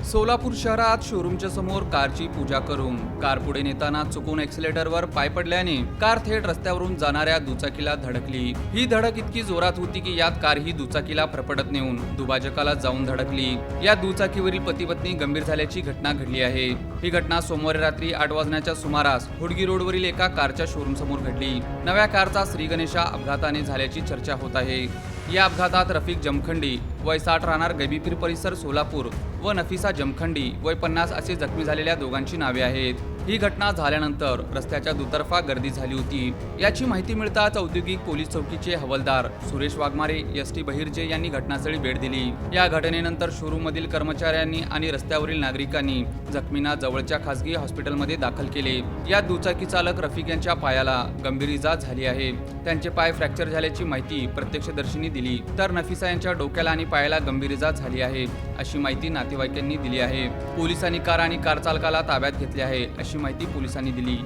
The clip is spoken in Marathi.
सोलापूर शहरात शोरूमच्या समोर कारची पूजा करून कार पुढे नेताना चुकून एक्सिलेटरवर पाय पडल्याने कार थेट रस्त्यावरून जाणाऱ्या दुचाकीला धडकली। ही धडक इतकी जोरात होती की यात कार ही दुचाकीला फरफटत नेऊन दुभाजकाला जाऊन धडकली। या दुचाकीवरील पती पत्नी गंभीर झाल्याची घटना घडली आहे। ही घटना सोमवारी रात्री 8 वाजण्याच्या सुमारास हुडगी रोडवरील एका कारच्या शोरूम समोर घडली। नव्या कारचा श्रीगणेशा अपघाताने झाल्याची चर्चा होत आहे। या अपघातात रफिक जमखंडी वय 60 राहणार गैबीपीर परिसर सोलापूर व नफिसा जमखंडी वय 50 असे जखमी झालेल्या दोघांची नावे आहेत। ही घटना झाल्यानंतर रस्त्याच्या दुतर्फा गर्दी झाली होती। याची माहिती मिळताच औद्योगिक पोलीस चौकीचे हवालदार सुरेश वाघमारे एसटी बहिर्जे यांनी घटनास्थळी भेट दिली। या घटनेनंतर शोरूम मधील कर्मचाऱ्यांनी आणि रस्त्यावरील नागरिकांनी जखमींना जवळच्या खासगी हॉस्पिटलमध्ये दाखल केले। या दुचाकी चालक रफिक यांच्या पायाला गंभीर इजा झाली आहे। त्यांचे पाय फ्रॅक्चर झाल्याची माहिती प्रत्यक्षदर्शींनी दिली, तर नफिसा यांच्या डोक्याला आणि पायाला गंभीर इजा झाली आहे अशी माहिती नातेवाईकांनी दिली आहे। पोलिसांनी कार आणि कार चालकाला ताब्यात घेतले आहे अशी माहिती पोलिसांनी दिली।